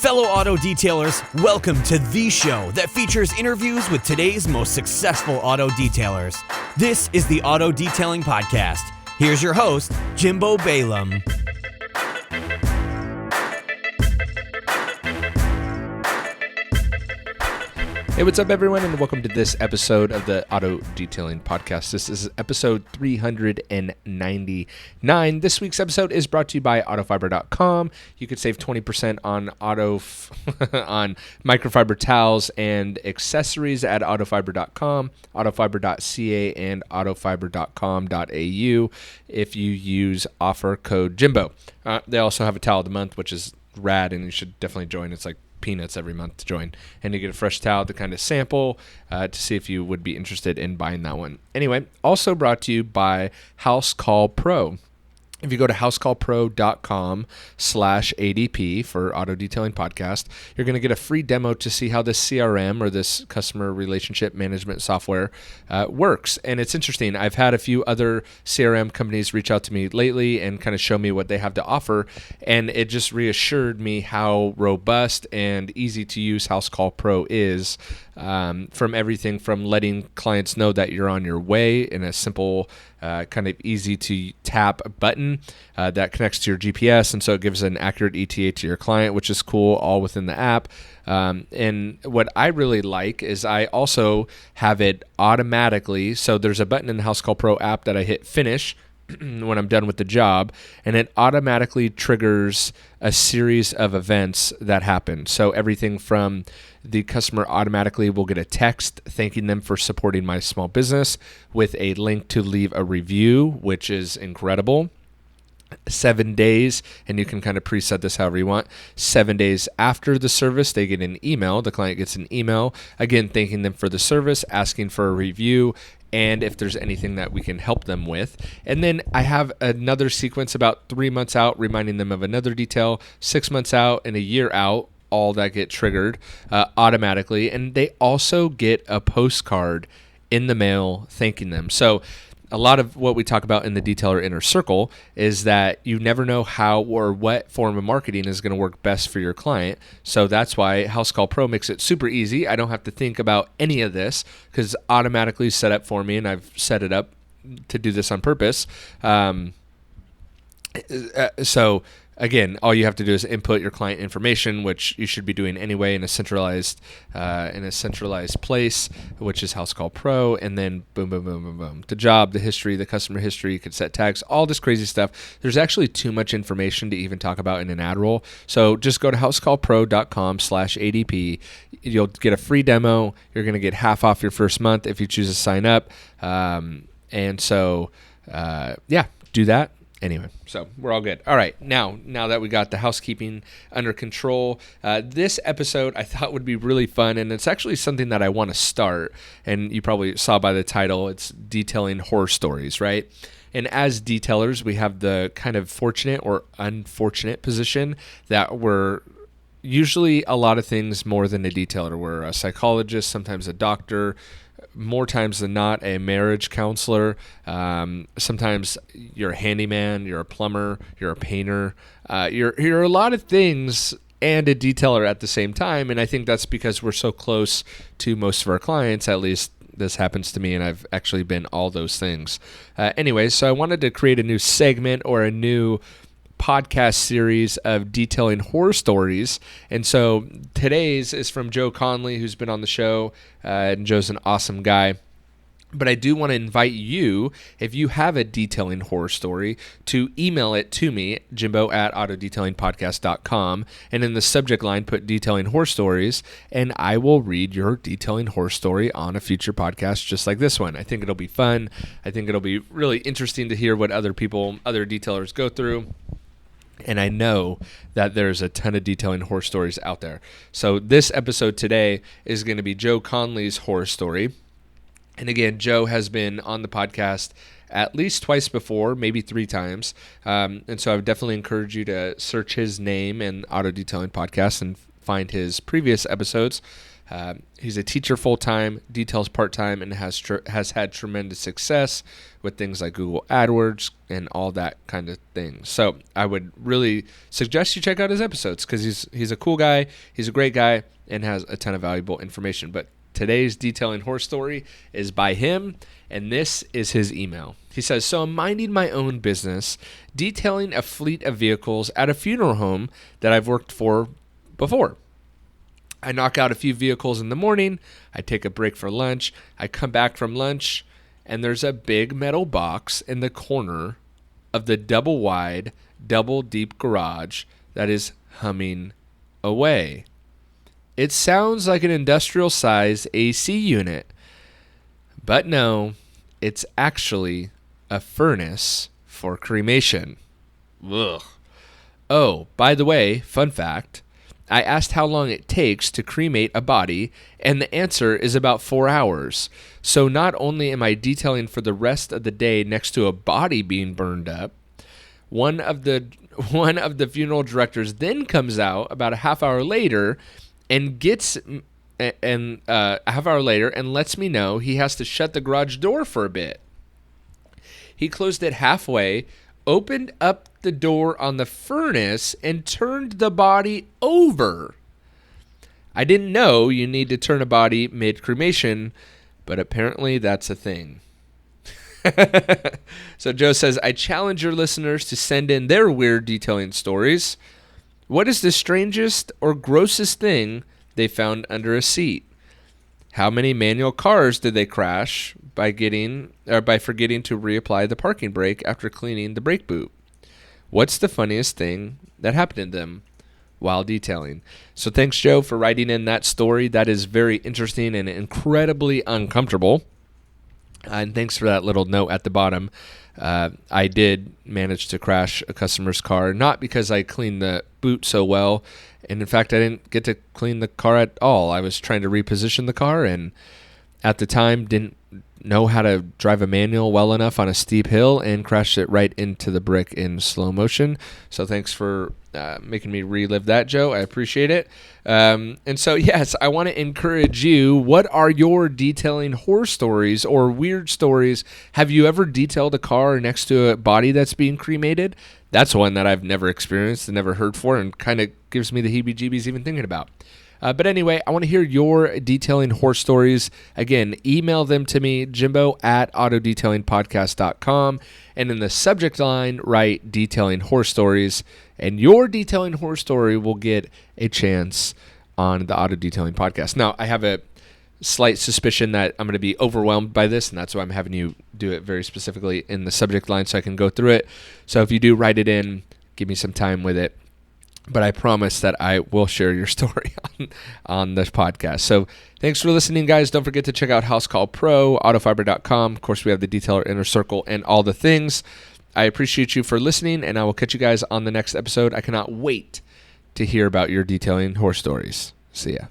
Fellow auto detailers, welcome to the show that features interviews with today's most successful auto detailers. This is the Auto Detailing Podcast. Here's your host, Jimbo Balaam. Hey, what's up, everyone, and welcome to this episode of the Auto Detailing Podcast. This is episode 399. This week's episode is brought to you by autofiber.com. You could save 20% on on microfiber towels and accessories at autofiber.com, autofiber.ca, and autofiber.com.au if you use offer code Jimbo. They also have a towel of the month, which is rad, and you should definitely join. It's like peanuts every month to join, and you get a fresh towel to kind of sample to see if you would be interested in buying that one. Anyway, also brought to you by HouseCall Pro. If you go to housecallpro.com/ADP for Auto Detailing Podcast, you're going to get a free demo to see how this CRM or this customer relationship management software works. And it's interesting. I've had a few other CRM companies reach out to me lately and kind of show me what they have to offer. And it just reassured me how robust and easy to use HouseCall Pro is, from everything from letting clients know that you're on your way in a simple kind of easy to tap button that connects to your GPS, and so it gives an accurate ETA to your client, which is cool, all within the app. And what I really like is I also have it automatically. So there's a button in the HouseCall Pro app that I hit finish when I'm done with the job, and it automatically triggers a series of events that happen. So everything from the customer automatically will get a text thanking them for supporting my small business with a link to leave a review, which is incredible. 7 days, and you can kind of preset this however you want. 7 days after the service, they get an email. The client gets an email, again, thanking them for the service, asking for a review, and if there's anything that we can help them with. And then I have another sequence about 3 months out, reminding them of another detail, 6 months out, and a year out, all that get triggered automatically. And they also get a postcard in the mail thanking them. So a lot of what we talk about in the Detailer Inner Circle is that you never know how or what form of marketing is going to work best for your client. So that's why HouseCall Pro makes it super easy. I don't have to think about any of this because it's automatically set up for me, and I've set it up to do this on purpose. So again, all you have to do is input your client information, which you should be doing anyway in a centralized place, which is HouseCall Pro, and then boom, boom, boom, boom, boom. The job, the history, the customer history, you could set tags, all this crazy stuff. There's actually too much information to even talk about in an ad roll. So just go to housecallpro.com/ADP. You'll get a free demo. You're going to get half off your first month if you choose to sign up. And so, do that. Anyway, so we're all good. All right, now that we got the housekeeping under control, this episode I thought would be really fun, and it's actually something that I want to start, and you probably saw by the title, it's detailing horror stories, right? And as detailers, we have the kind of fortunate or unfortunate position that we're usually a lot of things more than a detailer. We're a psychologist, sometimes a doctor, more times than not, a marriage counselor. Sometimes you're a handyman, you're a plumber, you're a painter. You're a lot of things and a detailer at the same time. And I think that's because we're so close to most of our clients. At least this happens to me, and I've actually been all those things. Anyway, so I wanted to create a new segment or a new podcast series of detailing horror stories. And so today's is from Joe Conley, who's been on the show, and Joe's an awesome guy. But I do want to invite you, if you have a detailing horror story, to email it to me, jimbo@autodetailingpodcast.com, and in the subject line put detailing horror stories, and I will read your detailing horror story on a future podcast just like this one. I think it'll be fun. I think it'll be really interesting to hear what other detailers go through. And I know that there's a ton of detailing horror stories out there. So this episode today is going to be Joe Conley's horror story. And again, Joe has been on the podcast at least twice before, maybe 3 times. And so I would definitely encourage you to search his name in Auto Detailing Podcast and find his previous episodes. He's a teacher full-time, details part-time, and has had tremendous success with things like Google AdWords and all that kind of thing. So I would really suggest you check out his episodes because he's a cool guy, he's a great guy, and has a ton of valuable information. But today's detailing horse story is by him, and this is his email. He says, so I'm minding my own business, detailing a fleet of vehicles at a funeral home that I've worked for before. I knock out a few vehicles in the morning, I take a break for lunch, I come back from lunch, and there's a big metal box in the corner of the double wide, double deep garage that is humming away. It sounds like an industrial size AC unit, but no, it's actually a furnace for cremation. Ugh. Oh, by the way, fun fact, I asked how long it takes to cremate a body, and the answer is about 4 hours. So not only am I detailing for the rest of the day next to a body being burned up, one of the funeral directors then comes out about a half hour later and lets me know he has to shut the garage door for a bit. He closed it halfway, opened up the door on the furnace, and turned the body over. I didn't know you need to turn a body mid-cremation, but apparently that's a thing. So Joe says, I challenge your listeners to send in their weird detailing stories. What is the strangest or grossest thing they found under a seat? How many manual cars did they crash by forgetting to reapply the parking brake after cleaning the brake boot? What's the funniest thing that happened to them while detailing? So thanks, Joe, for writing in that story. That is very interesting and incredibly uncomfortable. And thanks for that little note at the bottom. I did manage to crash a customer's car, not because I cleaned the boot so well. And in fact, I didn't get to clean the car at all. I was trying to reposition the car, and at the time didn't know how to drive a manual well enough on a steep hill and crashed it right into the brick in slow motion. So thanks for making me relive that, Joe. I appreciate it. And so, yes, I want to encourage you. What are your detailing horror stories or weird stories? Have you ever detailed a car next to a body that's being cremated? That's one that I've never experienced and never heard for, and kind of gives me the heebie-jeebies even thinking about. But anyway, I want to hear your detailing horror stories. Again, email them to me, jimbo@autodetailingpodcast.com. And in the subject line, write detailing horror stories. And your detailing horror story will get a chance on the Auto Detailing Podcast. Now, I have a slight suspicion that I'm going to be overwhelmed by this, and that's why I'm having you do it very specifically in the subject line so I can go through it. So if you do write it in, give me some time with it. But I promise that I will share your story on this podcast. So thanks for listening, guys. Don't forget to check out HouseCall Pro, autofiber.com. Of course, we have the Detailer Inner Circle and all the things. I appreciate you for listening, and I will catch you guys on the next episode. I cannot wait to hear about your detailing horror stories. See ya.